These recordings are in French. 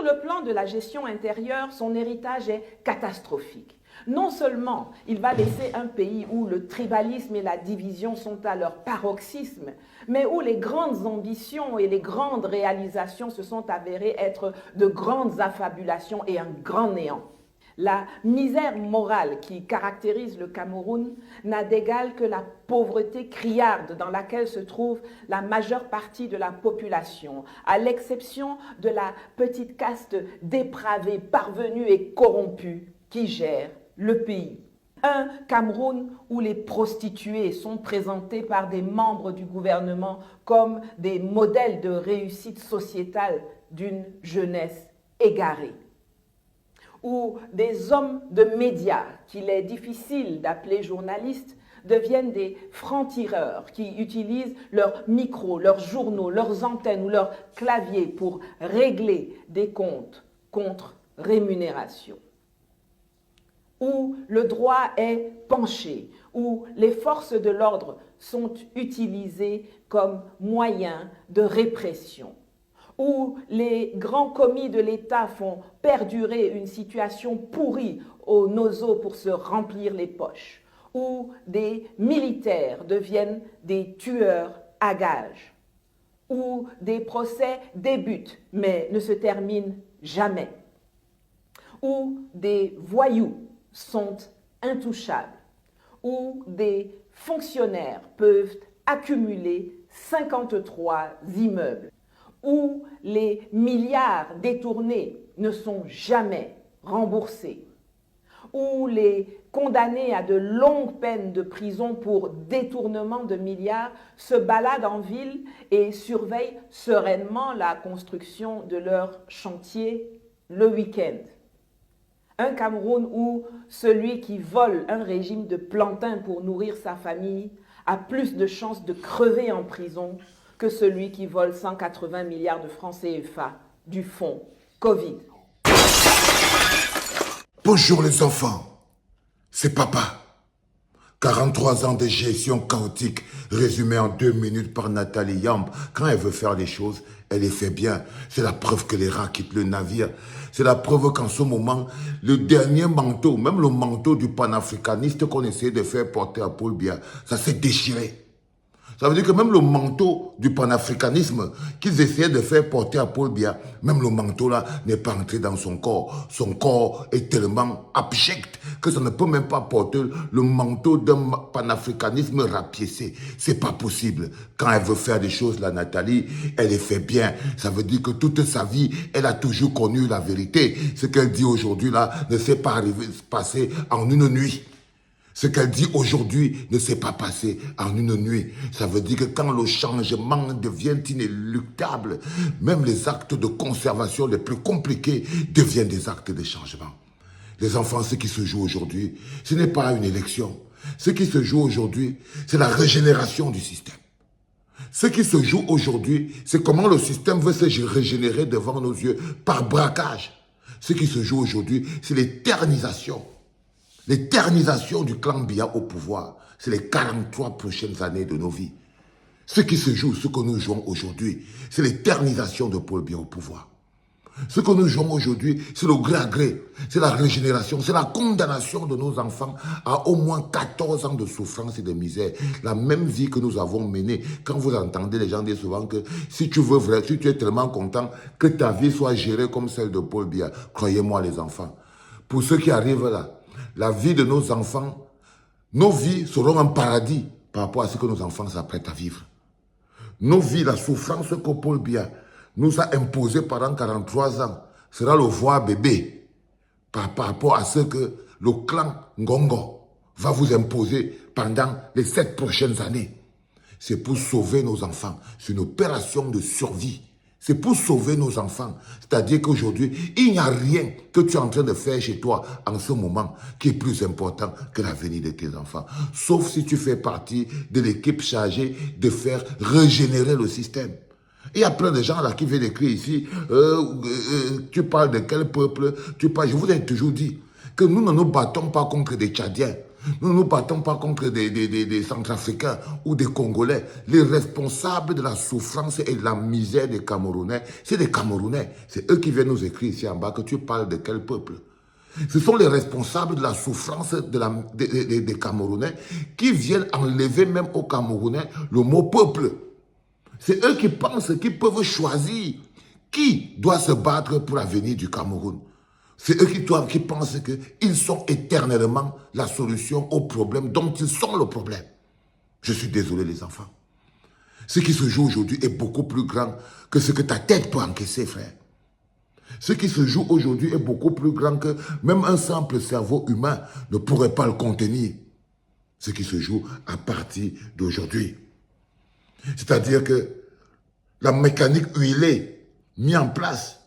Sur le plan de la gestion intérieure, son héritage est catastrophique. Non seulement il va laisser un pays où le tribalisme et la division sont à leur paroxysme, mais où les grandes ambitions et les grandes réalisations se sont avérées être de grandes affabulations et un grand néant. La misère morale qui caractérise le Cameroun n'a d'égal que la pauvreté criarde dans laquelle se trouve la majeure partie de la population, à l'exception de la petite caste dépravée, parvenue et corrompue qui gère le pays. Un Cameroun où les prostituées sont présentées par des membres du gouvernement comme des modèles de réussite sociétale d'une jeunesse égarée, où des hommes de médias qu'il est difficile d'appeler journalistes deviennent des francs-tireurs qui utilisent leurs micros, leurs journaux, leurs antennes ou leurs claviers pour régler des comptes contre rémunération, où le droit est penché, où les forces de l'ordre sont utilisées comme moyen de répression, où les grands commis de l'État font perdurer une situation pourrie aux noseaux pour se remplir les poches, où des militaires deviennent des tueurs à gages, où des procès débutent mais ne se terminent jamais, où des voyous sont intouchables, où des fonctionnaires peuvent accumuler 53 immeubles, où les milliards détournés ne sont jamais remboursés, où les condamnés à de longues peines de prison pour détournement de milliards se baladent en ville et surveillent sereinement la construction de leur chantier le week-end. Un Cameroun où celui qui vole un régime de plantain pour nourrir sa famille a plus de chances de crever en prison que celui qui vole 180 milliards de francs CFA du fonds Covid. Bonjour les enfants, c'est papa. 43 ans de gestion chaotique résumée en 2 minutes par Nathalie Yamb. Quand elle veut faire les choses, elle les fait bien. C'est la preuve que les rats quittent le navire. C'est la preuve qu'en ce moment, le dernier manteau, même le manteau du panafricaniste qu'on essayait de faire porter à Paul Biya, ça s'est déchiré. Ça veut dire que même le manteau du panafricanisme qu'ils essayaient de faire porter à Paul Biya, même le manteau là n'est pas entré dans son corps. Son corps est tellement abject que ça ne peut même pas porter le manteau d'un panafricanisme rapiécé. C'est pas possible. Quand elle veut faire des choses, la Nathalie, elle les fait bien. Ça veut dire que toute sa vie, elle a toujours connu la vérité. Ce qu'elle dit aujourd'hui là ne s'est pas passé en une nuit. Ce qu'elle dit aujourd'hui ne s'est pas passé en une nuit. Ça veut dire que quand le changement devient inéluctable, même les actes de conservation les plus compliqués deviennent des actes de changement. Les enfants, ce qui se joue aujourd'hui, ce n'est pas une élection. Ce qui se joue aujourd'hui, c'est la régénération du système. Ce qui se joue aujourd'hui, c'est comment le système veut se régénérer devant nos yeux par braquage. Ce qui se joue aujourd'hui, c'est l'éternisation. L'éternisation du clan Biya au pouvoir, c'est les 43 prochaines années de nos vies. Ce qui se joue, ce que nous jouons aujourd'hui, c'est l'éternisation de Paul Biya au pouvoir. Ce que nous jouons aujourd'hui, c'est le gré à gré, c'est la régénération, c'est la condamnation de nos enfants à au moins 14 ans de souffrance et de misère. La même vie que nous avons menée. Quand vous entendez les gens dire souvent que si tu veux vrai, si tu es tellement content que ta vie soit gérée comme celle de Paul Biya, croyez-moi les enfants. Pour ceux qui arrivent là, la vie de nos enfants, nos vies seront un paradis par rapport à ce que nos enfants s'apprêtent à vivre. Nos vies, la souffrance que Paul Biya nous a imposée pendant 43 ans sera le voir bébé par rapport à ce que le clan Ngongo va vous imposer pendant les 7 prochaines années. C'est pour sauver nos enfants. C'est une opération de survie. C'est pour sauver nos enfants. C'est-à-dire qu'aujourd'hui, il n'y a rien que tu es en train de faire chez toi en ce moment qui est plus important que l'avenir de tes enfants. Sauf si tu fais partie de l'équipe chargée de faire régénérer le système. Il y a plein de gens là qui viennent écrire ici, tu parles de quel peuple, tu parles. Je vous ai toujours dit que nous ne nous battons pas contre des Tchadiens. Nous ne nous battons pas contre des Centrafricains ou des Congolais. Les responsables de la souffrance et de la misère des Camerounais, c'est des Camerounais. C'est eux qui viennent nous écrire ici en bas que tu parles de quel peuple. Ce sont les responsables de la souffrance des Camerounais qui viennent enlever même aux Camerounais le mot peuple. C'est eux qui pensent qu'ils peuvent choisir qui doit se battre pour l'avenir du Cameroun. C'est eux qui pensent qu'ils sont éternellement la solution aux problèmes dont ils sont le problème. Je suis désolé les enfants. Ce qui se joue aujourd'hui est beaucoup plus grand que ce que ta tête peut encaisser, frère. Ce qui se joue aujourd'hui est beaucoup plus grand que même un simple cerveau humain ne pourrait pas le contenir. Ce qui se joue à partir d'aujourd'hui. C'est-à-dire que la mécanique huilée mise en place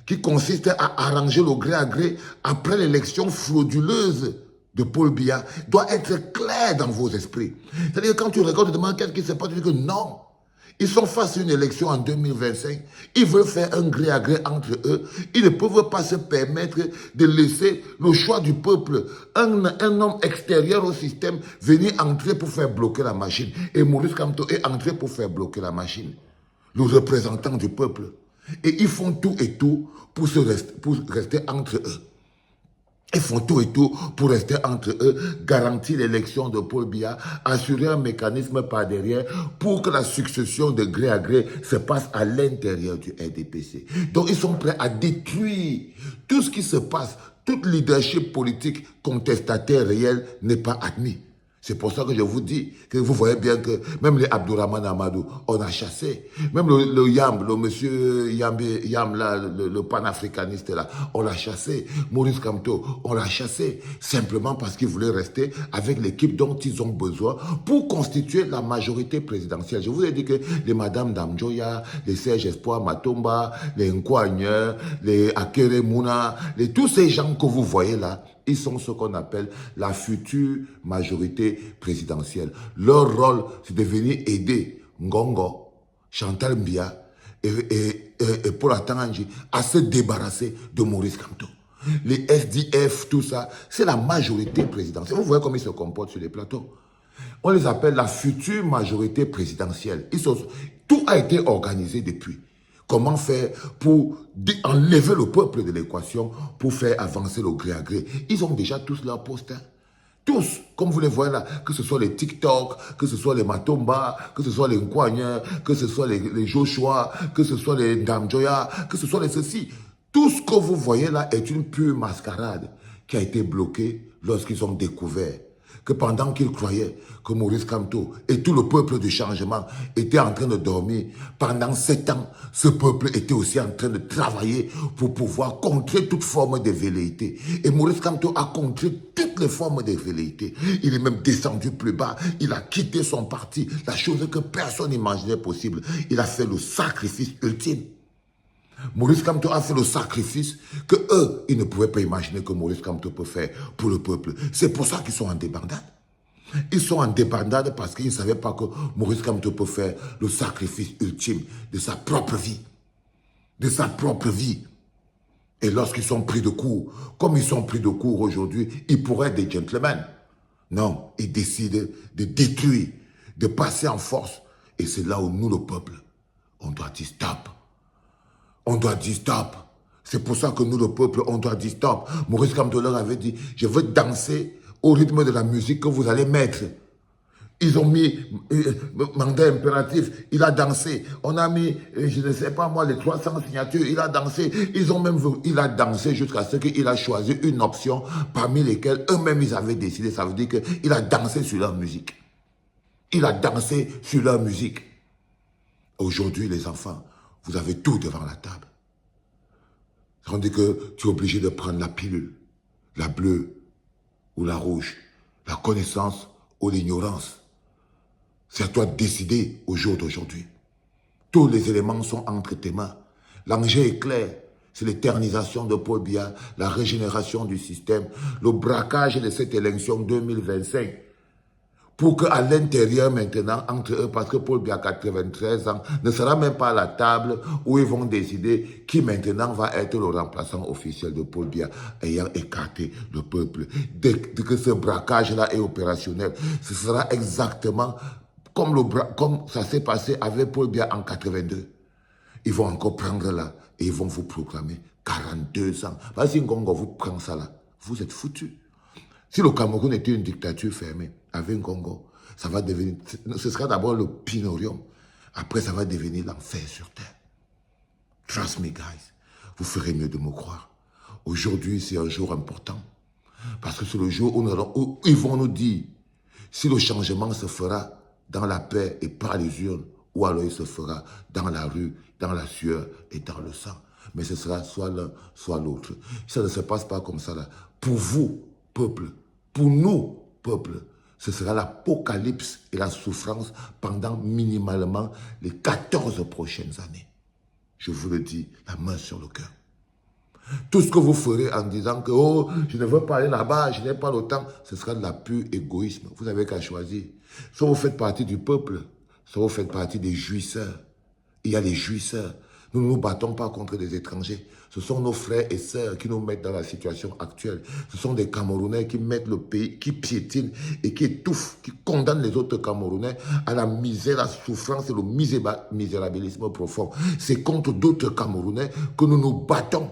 qui consiste à arranger le gré à gré après l'élection frauduleuse de Paul Biya, doit être claire dans vos esprits. C'est-à-dire quand tu regardes, tu te demandes qu'est-ce qui se passe, tu dis que non. Ils sont face à une élection en 2025. Ils veulent faire un gré à gré entre eux. Ils ne peuvent pas se permettre de laisser le choix du peuple, un homme extérieur au système, venir entrer pour faire bloquer la machine. Et Maurice Kamto est entré pour faire bloquer la machine. Le représentant du peuple. Et ils font tout et tout pour rester entre eux. Ils font tout et tout pour rester entre eux, garantir l'élection de Paul Biya, assurer un mécanisme par derrière pour que la succession de gré à gré se passe à l'intérieur du RDPC. Donc ils sont prêts à détruire tout ce qui se passe. Toute leadership politique contestataire réel n'est pas admis. C'est pour ça que je vous dis que vous voyez bien que même les Abdourahmane Amadou, on a chassé. Même le Yamb, le monsieur Yamb là, le panafricaniste là, on l'a chassé. Maurice Kamto, on l'a chassé. Simplement parce qu'ils voulaient rester avec l'équipe dont ils ont besoin pour constituer la majorité présidentielle. Je vous ai dit que les Madame Damjoya, les Serge Espoir Matomba, les Nkwagne, les Akere Mouna, tous ces gens que vous voyez là, ils sont ce qu'on appelle la future majorité présidentielle. Leur rôle, c'est de venir aider Ngongo, Chantal Mbia et Paul Atanganji à se débarrasser de Maurice Kamto. Les SDF, tout ça, c'est la majorité présidentielle. Vous voyez comment ils se comportent sur les plateaux. On les appelle la future majorité présidentielle. Tout a été organisé depuis. Comment faire pour enlever le peuple de l'équation pour faire avancer le gré à gré. Ils ont déjà tous leur poste. Hein. Tous, comme vous les voyez là, que ce soit les TikTok, que ce soit les Matomba, que ce soit les Nkwagne, que ce soit les Joshua, que ce soit les Damjoya, que ce soit les ceci. Tout ce que vous voyez là est une pure mascarade qui a été bloquée lorsqu'ils ont découvert que pendant qu'ils croyaient que Maurice Kamto et tout le peuple du changement étaient en train de dormir, pendant 7 ans, ce peuple était aussi en train de travailler pour pouvoir contrer toute forme de velléité. Et Maurice Kamto a contré toutes les formes de velléité. Il est même descendu plus bas. Il a quitté son parti, la chose que personne n'imaginait possible. Il a fait le sacrifice ultime. Maurice Kamto a fait le sacrifice que eux, ils ne pouvaient pas imaginer que Maurice Kamto peut faire pour le peuple. C'est pour ça qu'ils sont en débandade. Ils sont en débandade parce qu'ils ne savaient pas que Maurice Kamto peut faire le sacrifice ultime de sa propre vie. De sa propre vie. Et lorsqu'ils sont pris de court, comme ils sont pris de court aujourd'hui, ils pourraient être des gentlemen. Non, ils décident de détruire, de passer en force. Et c'est là où nous, le peuple, on doit dire stop. On doit dire stop. C'est pour ça que nous, le peuple, on doit dire stop. Maurice Kamto leur avait dit, je veux danser au rythme de la musique que vous allez mettre. Ils ont mis mandat impératif, il a dansé. On a mis, je ne sais pas moi, les 300 signatures, il a dansé. Il a dansé jusqu'à ce qu'il a choisi une option parmi lesquelles eux-mêmes ils avaient décidé. Ça veut dire qu'il a dansé sur leur musique. Il a dansé sur leur musique. Aujourd'hui, les enfants, vous avez tout devant la table. Ça veut dire que tu es obligé de prendre la pilule, la bleue ou la rouge, la connaissance ou l'ignorance. C'est à toi de décider au jour d'aujourd'hui. Tous les éléments sont entre tes mains. L'enjeu est clair. C'est l'éternisation de Paul Biya, la régénération du système, le braquage de cette élection 2025 pour qu'à l'intérieur maintenant, entre eux, parce que Paul Biya a 93 ans, ne sera même pas à la table où ils vont décider qui maintenant va être le remplaçant officiel de Paul Biya, ayant écarté le peuple. Dès que ce braquage-là est opérationnel, ce sera exactement comme ça s'est passé avec Paul Biya en 82. Ils vont encore prendre là et ils vont vous proclamer 42 ans. Si Ngongo vous prend ça là, vous êtes foutus. Si le Cameroun était une dictature fermée avec Ngongo, ça va devenir, ce sera d'abord le pinorium. Après, ça va devenir l'enfer sur terre. Trust me, guys. Vous ferez mieux de me croire. Aujourd'hui, c'est un jour important. Parce que c'est le jour où ils vont nous dire si le changement se fera dans la paix et par les urnes, ou alors il se fera dans la rue, dans la sueur et dans le sang. Mais ce sera soit l'un, soit l'autre. Ça ne se passe pas comme ça là. Pour vous, peuple, pour nous, peuple, ce sera l'apocalypse et la souffrance pendant minimalement les 14 prochaines années. Je vous le dis, la main sur le cœur. Tout ce que vous ferez en disant que oh, je ne veux pas aller là-bas, je n'ai pas le temps, ce sera de la pure égoïsme. Vous n'avez qu'à choisir. Soit vous faites partie du peuple, soit vous faites partie des jouisseurs. Il y a les jouisseurs. Nous ne nous battons pas contre des étrangers. Ce sont nos frères et sœurs qui nous mettent dans la situation actuelle. Ce sont des Camerounais qui mettent le pays, qui piétinent et qui étouffent, qui condamnent les autres Camerounais à la misère, la souffrance et le misérabilisme profond. C'est contre d'autres Camerounais que nous nous battons.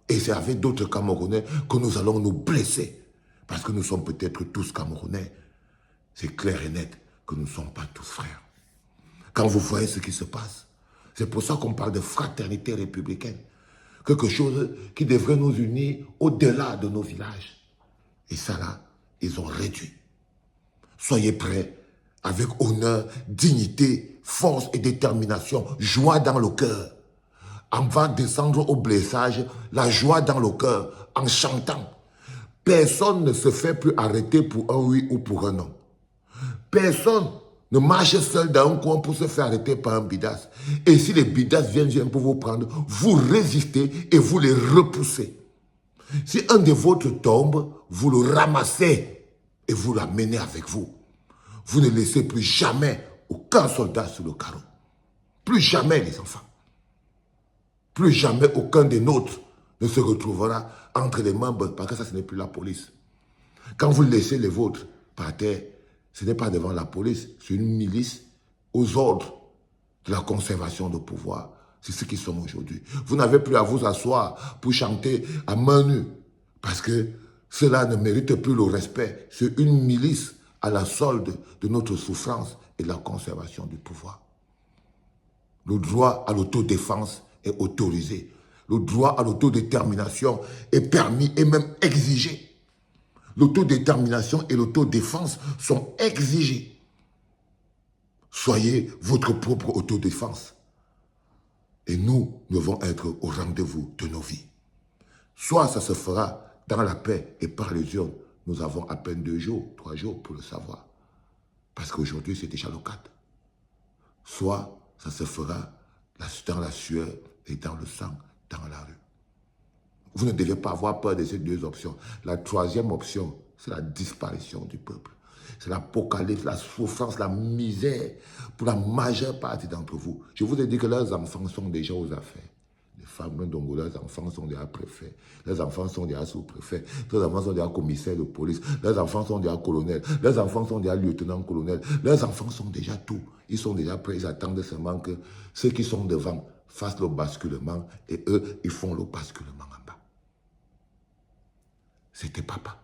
Et c'est avec d'autres Camerounais que nous allons nous blesser. Parce que nous sommes peut-être tous Camerounais. C'est clair et net que nous ne sommes pas tous frères. Quand vous voyez ce qui se passe, c'est pour ça qu'on parle de fraternité républicaine. Quelque chose qui devrait nous unir au-delà de nos villages. Et ça là, ils ont réduit. Soyez prêts, avec honneur, dignité, force et détermination, joie dans le cœur. On va descendre au blessage, la joie dans le cœur, en chantant. Personne ne se fait plus arrêter pour un oui ou pour un non. Personne ne marche seul dans un coin pour se faire arrêter par un bidas. Et si les bidas viennent pour vous prendre, vous résistez et vous les repoussez. Si un de vôtres tombe, vous le ramassez et vous l'amenez avec vous. Vous ne laissez plus jamais aucun soldat sur le carreau. Plus jamais, les enfants. Plus jamais aucun des nôtres ne se retrouvera entre les mains, parce que ça, ce n'est plus la police. Quand vous laissez les vôtres par terre, ce n'est pas devant la police, c'est une milice aux ordres de la conservation de pouvoir. C'est ce qu'ils sont aujourd'hui. Vous n'avez plus à vous asseoir pour chanter à main nue, parce que cela ne mérite plus le respect. C'est une milice à la solde de notre souffrance et de la conservation du pouvoir. Le droit à l'autodéfense est autorisé. Le droit à l'autodétermination est permis et même exigé. L'autodétermination et l'autodéfense sont exigés. Soyez votre propre autodéfense. Et nous devons être au rendez-vous de nos vies. Soit ça se fera dans la paix et par les urnes. Nous avons à peine 2 jours, 3 jours pour le savoir. Parce qu'aujourd'hui, c'est déjà le 4. Soit ça se fera dans la sueur et dans le sang, dans la rue. Vous ne devez pas avoir peur de ces 2 options. La 3e option, c'est la disparition du peuple. C'est l'apocalypse, la souffrance, la misère pour la majeure partie d'entre vous. Je vous ai dit que leurs enfants sont déjà aux affaires. Les femmes dont leurs enfants sont déjà préfets. Leurs enfants sont déjà sous-préfets. Leurs enfants sont déjà commissaires de police. Leurs enfants sont déjà colonels. Leurs enfants sont déjà lieutenants-colonels. Leurs enfants sont déjà tout. Ils sont déjà prêts. Ils attendent seulement que ceux qui sont devant fassent le basculement et eux, ils font le basculement en bas. C'était papa.